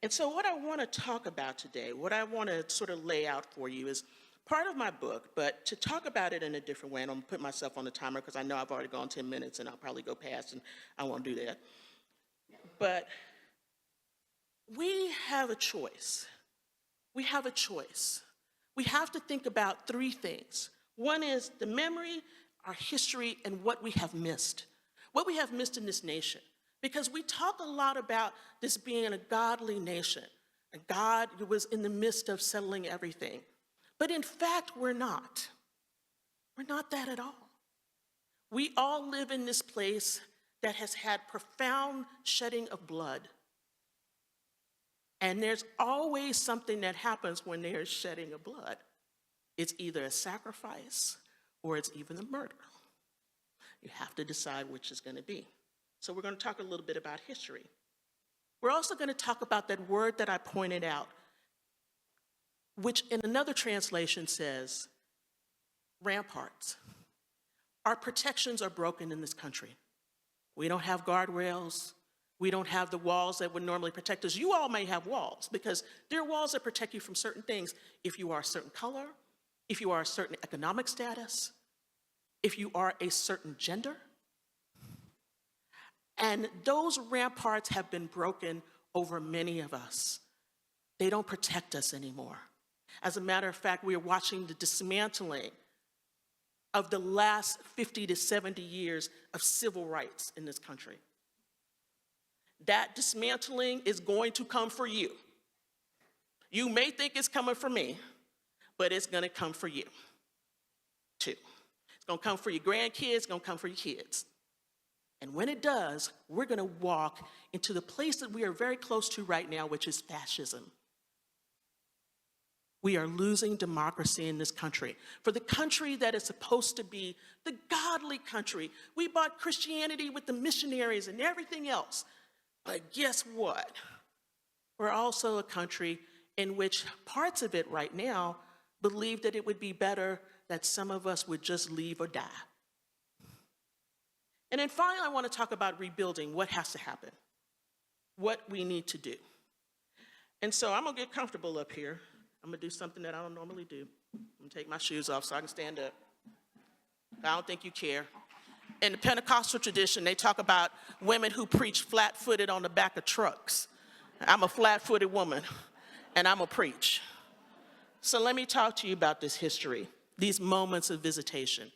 And so what I want to talk about today, what I want to sort of lay out for you is part of my book, but to talk about it in a different way, and I'm going to put myself on the timer because I know I've already gone 10 minutes and I'll probably go past and I won't do that. But we have a choice. We have a choice. We have to think about three things. One is the memory, our history, and what we have missed. What we have missed in this nation. Because we talk a lot about this being a godly nation. And God was in the midst of settling everything. But in fact, we're not. We're not that at all. We all live in this place that has had profound shedding of blood. And there's always something that happens when there's shedding of blood. It's either a sacrifice or it's even a murder. You have to decide which is going to be. So we're going to talk a little bit about history. We're also going to talk about that word that I pointed out, which in another translation says ramparts. Our protections are broken in this country. We don't have guardrails. We don't have the walls that would normally protect us. You all may have walls because there are walls that protect you from certain things. If you are a certain color, if you are a certain economic status, if you are a certain gender. And those ramparts have been broken over many of us. They don't protect us anymore. As a matter of fact, we are watching the dismantling of the last 50 to 70 years of civil rights in this country. That dismantling is going to come for you. You may think it's coming for me, but it's going to come for you, too. It's going to come for your grandkids, it's going to come for your kids. And when it does, we're going to walk into the place that we are very close to right now, which is fascism. We are losing democracy in this country. For the country that is supposed to be the godly country, we bought Christianity with the missionaries and everything else. But guess what? We're also a country in which parts of it right now believe that it would be better that some of us would just leave or die. And then finally, I want to talk about rebuilding, what has to happen, what we need to do. And so I'm going to get comfortable up here. I'm going to do something that I don't normally do. I'm going to take my shoes off so I can stand up. I don't think you care. In the Pentecostal tradition, they talk about women who preach flat-footed on the back of trucks. I'm a flat-footed woman, and I'm going to preach. So let me talk to you about this history, these moments of visitation.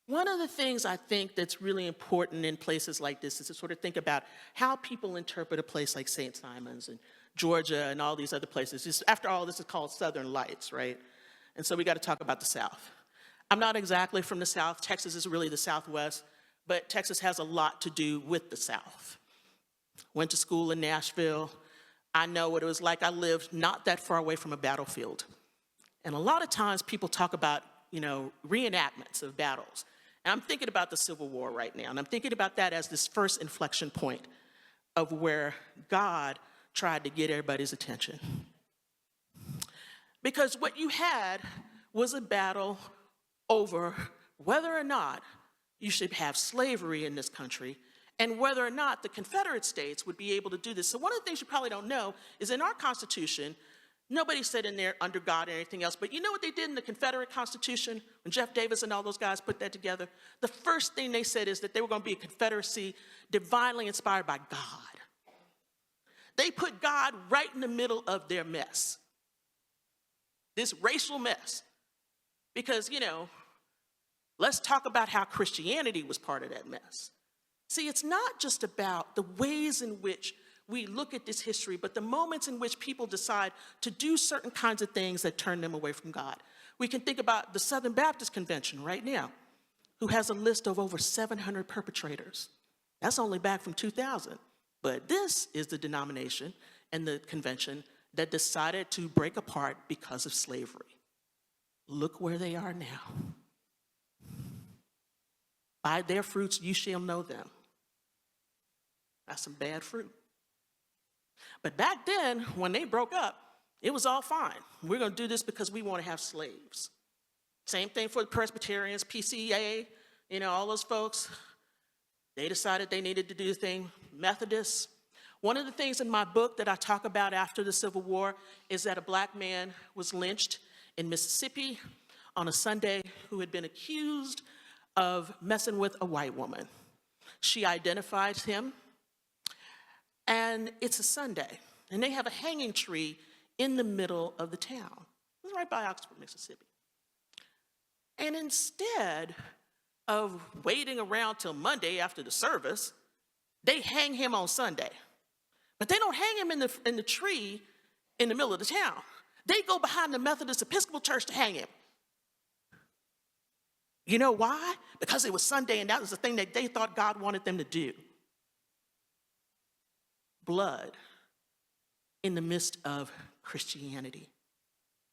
One of the things I think that's really important in places like this is to sort of think about how people interpret a place like St. Simon's and Georgia and all these other places. After all, this is called Southern Lights, right? And so we got to talk about the South. I'm not exactly from the South. Texas is really the Southwest, but Texas has a lot to do with the South. Went to school in Nashville. I know what it was like. I lived not that far away from a battlefield. And a lot of times people talk about, reenactments of battles. And I'm thinking about the Civil War right now, and I'm thinking about that as this first inflection point of where God tried to get everybody's attention. Because what you had was a battle over whether or not you should have slavery in this country and whether or not the Confederate States would be able to do this. So one of the things you probably don't know is in our Constitution, nobody said in there under God or anything else, but you know what they did in the Confederate Constitution when Jeff Davis and all those guys put that together? The first thing they said is that they were going to be a confederacy divinely inspired by God. They put God right in the middle of their mess, this racial mess. Because, let's talk about how Christianity was part of that mess. See, it's not just about the ways in which we look at this history, but the moments in which people decide to do certain kinds of things that turn them away from God. We can think about the Southern Baptist Convention right now, who has a list of over 700 perpetrators. That's only back from 2000. But this is the denomination and the convention that decided to break apart because of slavery. Look where they are now. By their fruits you shall know them. That's some bad fruit. But back then, when they broke up, it was all fine. We're going to do this because we want to have slaves. Same thing for the Presbyterians, PCA, all those folks. They decided they needed to do the thing. Methodists, One of the things in my book that I talk about after the Civil War is that a black man was lynched in Mississippi on a Sunday who had been accused of messing with a white woman. She identified him, and it's a Sunday, and they have a hanging tree in the middle of the town. It's right by Oxford, Mississippi. And instead of waiting around till Monday after the service, they hang him on Sunday. But they don't hang him in the tree in the middle of the town. They go behind the Methodist Episcopal Church to hang him. You know why? Because it was Sunday and that was the thing that they thought God wanted them to do. Blood in the midst of Christianity.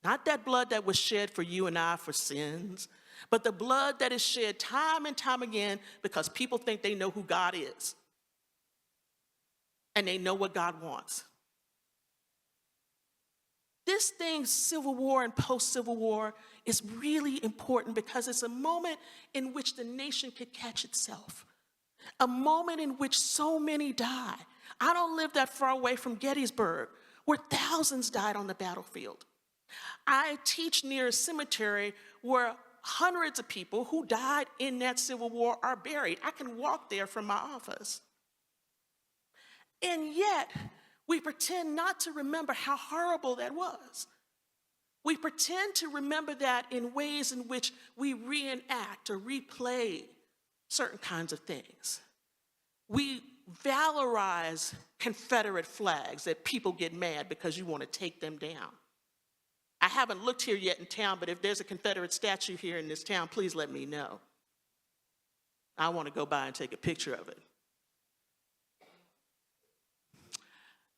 Not that blood that was shed for you and I for sins, but the blood that is shed time and time again because people think they know who God is. And they know what God wants. This thing, Civil War and post-Civil War, is really important because it's a moment in which the nation could catch itself. A moment in which so many die. I don't live that far away from Gettysburg, where thousands died on the battlefield. I teach near a cemetery where hundreds of people who died in that Civil War are buried. I can walk there from my office. And yet, we pretend not to remember how horrible that was. We pretend to remember that in ways in which we reenact or replay certain kinds of things. We valorize Confederate flags that people get mad because you want to take them down. I haven't looked here yet in town, but if there's a Confederate statue here in this town, please let me know. I want to go by and take a picture of it.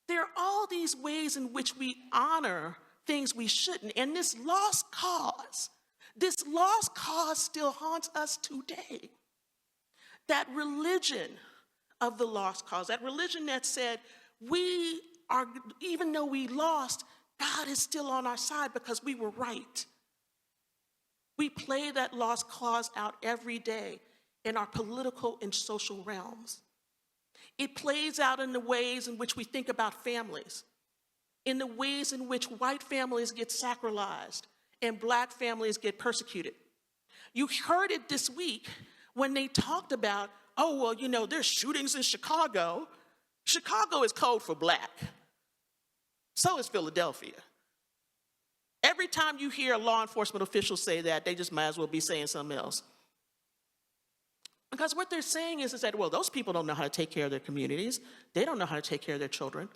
There are all these ways in which we honor things we shouldn't. And this lost cause still haunts us today. That religion of the lost cause, that religion that said, even though we lost, God is still on our side because we were right. We play that lost cause out every day in our political and social realms. It plays out in the ways in which we think about families, in the ways in which white families get sacralized and black families get persecuted. You heard it this week when they talked about, there's shootings in Chicago. Chicago is code for black. So is Philadelphia. Every time you hear a law enforcement official say that, they just might as well be saying something else. Because what they're saying is that, those people don't know how to take care of their communities. They don't know how to take care of their children.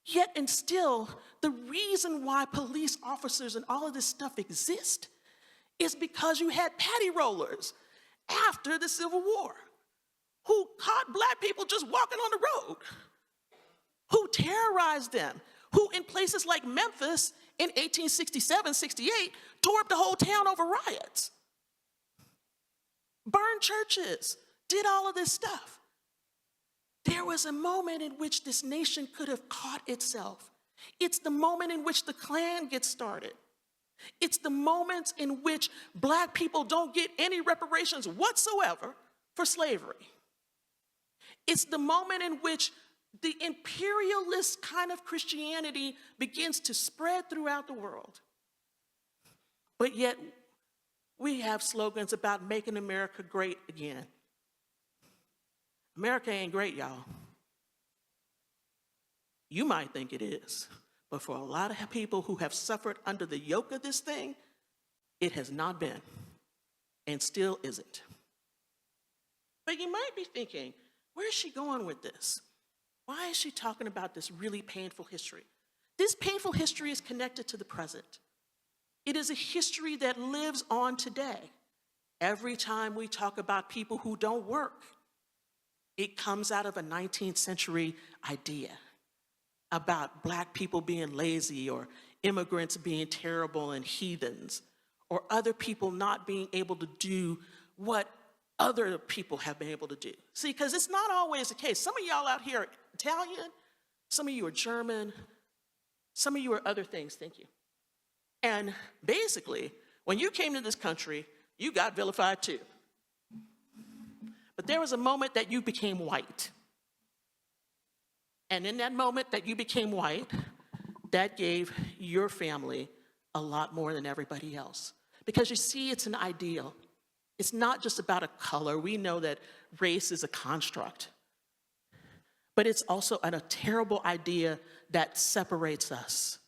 Yet and still, the reason why police officers and all of this stuff exist is because you had patty rollers after the Civil War who caught black people just walking on the road, who terrorized them, who in places like Memphis in 1867, 68, tore up the whole town over riots. Burned churches, did all of this stuff. There was a moment in which this nation could have caught itself. It's the moment in which the Klan gets started. It's the moments in which black people don't get any reparations whatsoever for slavery. It's the moment in which the imperialist kind of Christianity begins to spread throughout the world. But yet, we have slogans about making America great again. America ain't great, y'all. You might think it is, but for a lot of people who have suffered under the yoke of this thing, it has not been, and still isn't. But you might be thinking, where is she going with this? Why is she talking about this really painful history? This painful history is connected to the present. It is a history that lives on today. Every time we talk about people who don't work, it comes out of a 19th century idea about black people being lazy or immigrants being terrible and heathens or other people not being able to do what other people have been able to do. See, because it's not always the case. Some of y'all out here are Italian, some of you are German, some of you are other things, thank you. And basically, when you came to this country, you got vilified too. But there was a moment that you became white. And in that moment that you became white, that gave your family a lot more than everybody else. Because you see, it's an ideal. It's not just about a color. We know that race is a construct. But it's also a terrible idea that separates us,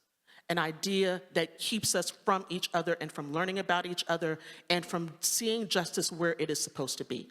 an idea that keeps us from each other and from learning about each other and from seeing justice where it is supposed to be.